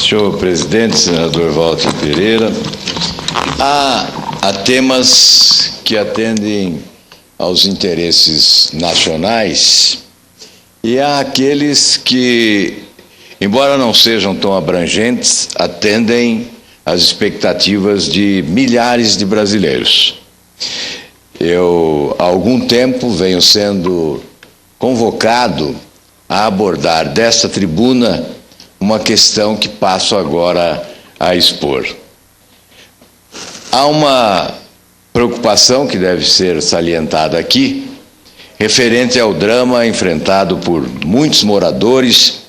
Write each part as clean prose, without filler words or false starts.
Senhor presidente, senador Walter Pereira, há temas que atendem aos interesses nacionais e há aqueles que, embora não sejam tão abrangentes, atendem às expectativas de milhares de brasileiros. Eu, há algum tempo, venho sendo convocado a abordar desta tribuna uma questão que passo agora a expor. Há uma preocupação que deve ser salientada aqui, referente ao drama enfrentado por muitos moradores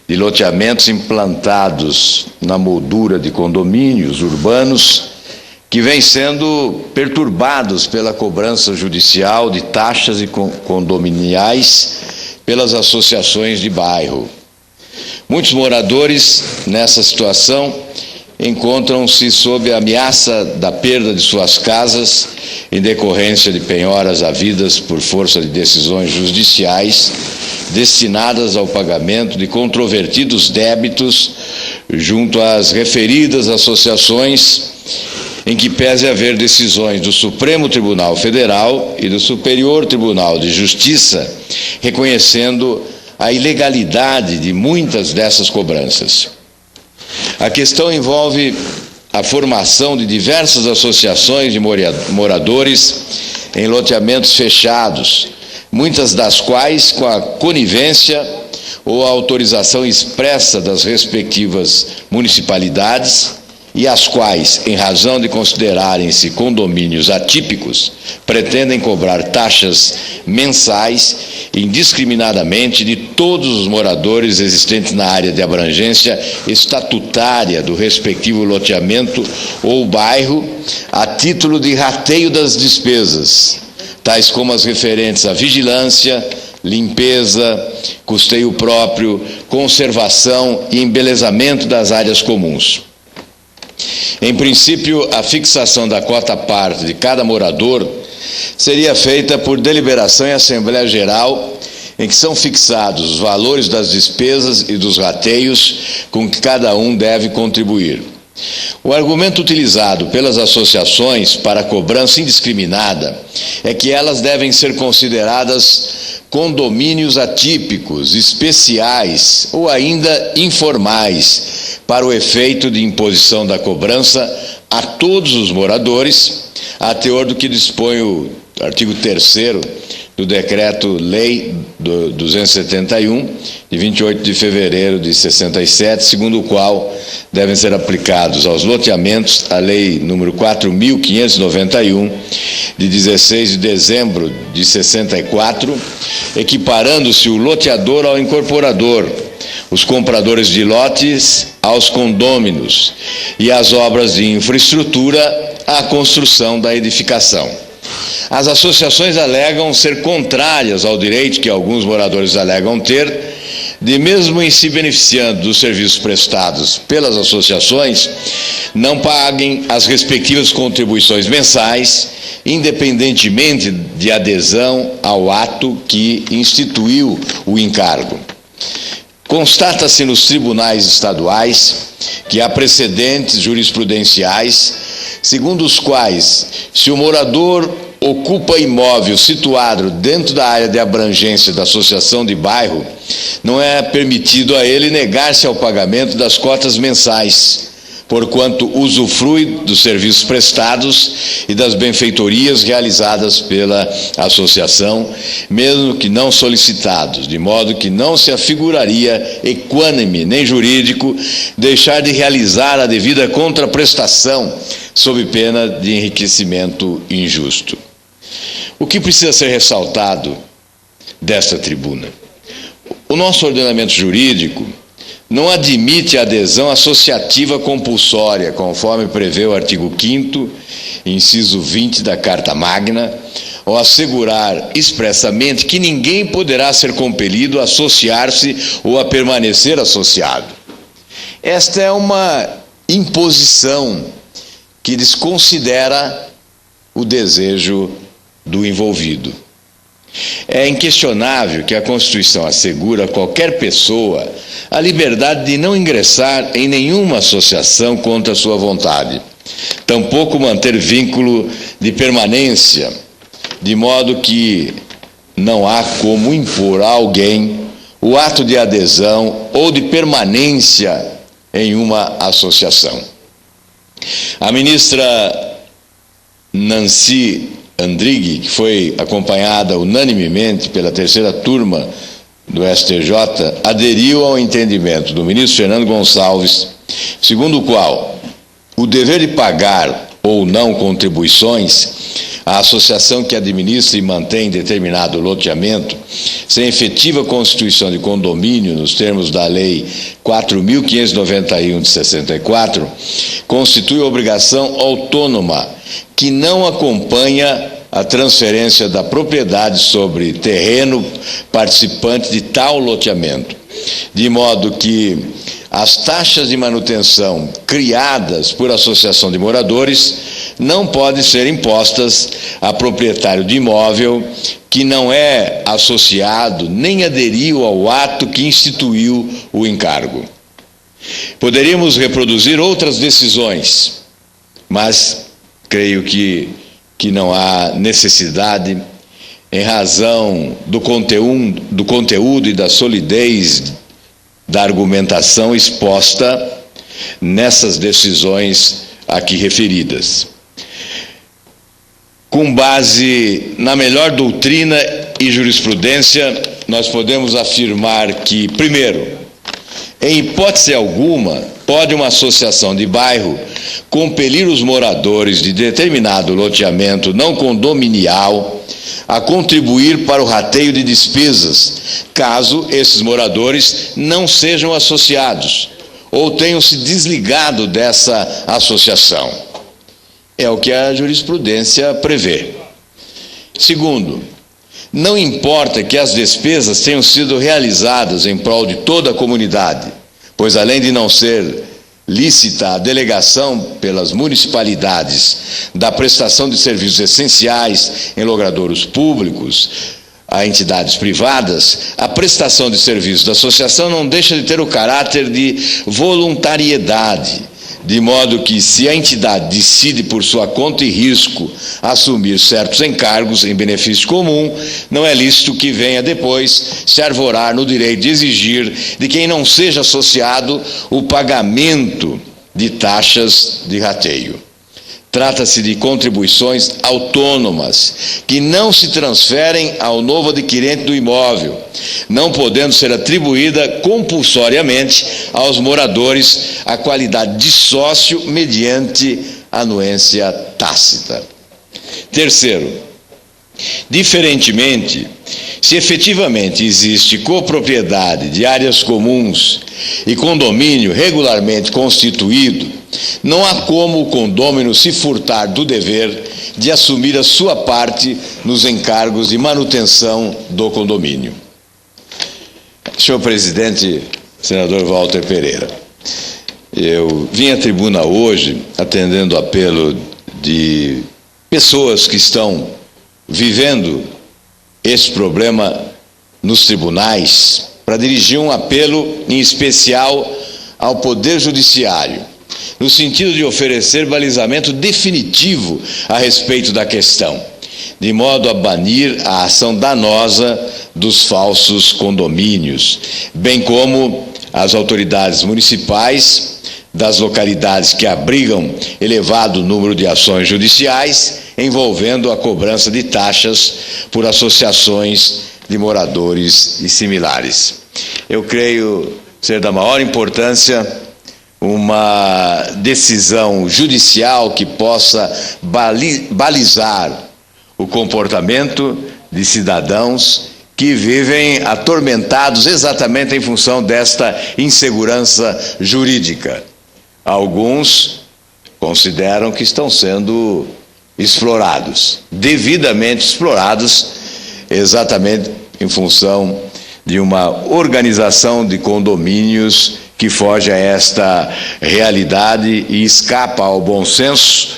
de loteamentos implantados na moldura de condomínios urbanos, que vêm sendo perturbados pela cobrança judicial de taxas e condominiais pelas associações de bairro. Muitos moradores, nessa situação, encontram-se sob a ameaça da perda de suas casas em decorrência de penhoras havidas por força de decisões judiciais destinadas ao pagamento de controvertidos débitos junto às referidas associações, em que pese haver decisões do Supremo Tribunal Federal e do Superior Tribunal de Justiça reconhecendo a ilegalidade de muitas dessas cobranças. A questão envolve a formação de diversas associações de moradores em loteamentos fechados, muitas das quais com a conivência ou a autorização expressa das respectivas municipalidades, e as quais, em razão de considerarem-se condomínios atípicos, pretendem cobrar taxas mensais indiscriminadamente de todos os moradores existentes na área de abrangência estatutária do respectivo loteamento ou bairro, a título de rateio das despesas, tais como as referentes à vigilância, limpeza, custeio próprio, conservação e embelezamento das áreas comuns. Em princípio, a fixação da quota-parte de cada morador seria feita por deliberação em Assembleia Geral, em que são fixados os valores das despesas e dos rateios com que cada um deve contribuir. O argumento utilizado pelas associações para a cobrança indiscriminada é que elas devem ser consideradas condomínios atípicos, especiais ou ainda informais, para o efeito de imposição da cobrança a todos os moradores, a teor do que dispõe o artigo 3º do Decreto-Lei 271, de 28 de fevereiro de 67, segundo o qual devem ser aplicados aos loteamentos a Lei número 4.591, de 16 de dezembro de 64, equiparando-se o loteador ao incorporador, os compradores de lotes aos condôminos e as obras de infraestrutura à construção da edificação. As associações alegam ser contrárias ao direito que alguns moradores alegam ter de, mesmo em se beneficiando dos serviços prestados pelas associações, não paguem as respectivas contribuições mensais, independentemente de adesão ao ato que instituiu o encargo. Constata-se nos tribunais estaduais que há precedentes jurisprudenciais, segundo os quais, se o morador ocupa imóvel situado dentro da área de abrangência da associação de bairro, não é permitido a ele negar-se ao pagamento das cotas mensais, porquanto usufrui dos serviços prestados e das benfeitorias realizadas pela associação, mesmo que não solicitados, de modo que não se afiguraria equânime nem jurídico deixar de realizar a devida contraprestação sob pena de enriquecimento injusto. O que precisa ser ressaltado desta tribuna? O nosso ordenamento jurídico não admite a adesão associativa compulsória, conforme prevê o artigo 5º, inciso 20 da Carta Magna, ao assegurar expressamente que ninguém poderá ser compelido a associar-se ou a permanecer associado. Esta é uma imposição que desconsidera o desejo do envolvido. É inquestionável que a Constituição assegura a qualquer pessoa a liberdade de não ingressar em nenhuma associação contra sua vontade, tampouco manter vínculo de permanência, de modo que não há como impor a alguém o ato de adesão ou de permanência em uma associação. A ministra Nancy Andrighi, que foi acompanhada unanimemente pela terceira turma do STJ, aderiu ao entendimento do ministro Fernando Gonçalves, segundo o qual o dever de pagar ou não contribuições à associação que administra e mantém determinado loteamento, sem efetiva constituição de condomínio nos termos da Lei 4.591 de 64, constitui obrigação autônoma que não acompanha a transferência da propriedade sobre terreno participante de tal loteamento, de modo que as taxas de manutenção criadas por associação de moradores não podem ser impostas a proprietário de imóvel que não é associado nem aderiu ao ato que instituiu o encargo. Poderíamos reproduzir outras decisões, mas creio que não há necessidade, em razão do conteúdo e da solidez da argumentação exposta nessas decisões aqui referidas. Com base na melhor doutrina e jurisprudência, nós podemos afirmar que, primeiro, em hipótese alguma, pode uma associação de bairro compelir os moradores de determinado loteamento não condominial a contribuir para o rateio de despesas, caso esses moradores não sejam associados ou tenham se desligado dessa associação. É o que a jurisprudência prevê. Segundo, não importa que as despesas tenham sido realizadas em prol de toda a comunidade, pois além de não ser lícita a delegação pelas municipalidades da prestação de serviços essenciais em logradouros públicos a entidades privadas, a prestação de serviços da associação não deixa de ter o caráter de voluntariedade, de modo que, se a entidade decide por sua conta e risco assumir certos encargos em benefício comum, não é lícito que venha depois se arvorar no direito de exigir de quem não seja associado o pagamento de taxas de rateio. Trata-se de contribuições autônomas, que não se transferem ao novo adquirente do imóvel, não podendo ser atribuída compulsoriamente aos moradores a qualidade de sócio mediante anuência tácita. Terceiro, diferentemente, se efetivamente existe copropriedade de áreas comuns e condomínio regularmente constituído, não há como o condômino se furtar do dever de assumir a sua parte nos encargos de manutenção do condomínio. Senhor presidente, senador Walter Pereira, eu vim à tribuna hoje atendendo o apelo de pessoas que estão vivendo esse problema nos tribunais, para dirigir um apelo em especial ao Poder Judiciário, no sentido de oferecer balizamento definitivo a respeito da questão, de modo a banir a ação danosa dos falsos condomínios, bem como as autoridades municipais das localidades que abrigam elevado número de ações judiciais envolvendo a cobrança de taxas por associações de moradores e similares. Eu creio ser da maior importância uma decisão judicial que possa balizar o comportamento de cidadãos que vivem atormentados exatamente em função desta insegurança jurídica. Alguns consideram que estão sendo explorados, devidamente explorados, exatamente em função de uma organização de condomínios que foge a esta realidade e escapa ao bom senso,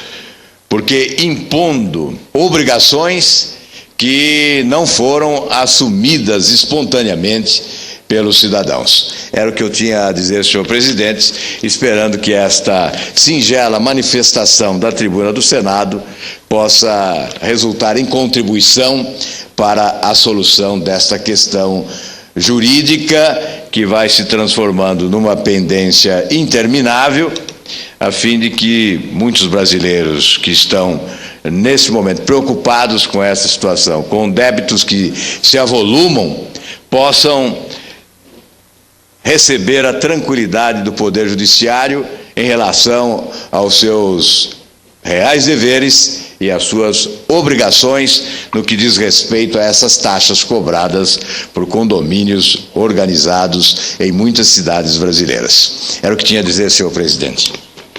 porque impondo obrigações que não foram assumidas espontaneamente pelos cidadãos. Era o que eu tinha a dizer, senhor presidente, esperando que esta singela manifestação da tribuna do Senado possa resultar em contribuição para a solução desta questão jurídica que vai se transformando numa pendência interminável, a fim de que muitos brasileiros que estão nesse momento preocupados com essa situação, com débitos que se avolumam, possam receber a tranquilidade do Poder Judiciário em relação aos seus reais deveres e às suas obrigações no que diz respeito a essas taxas cobradas por condomínios organizados em muitas cidades brasileiras. Era o que tinha a dizer, senhor presidente.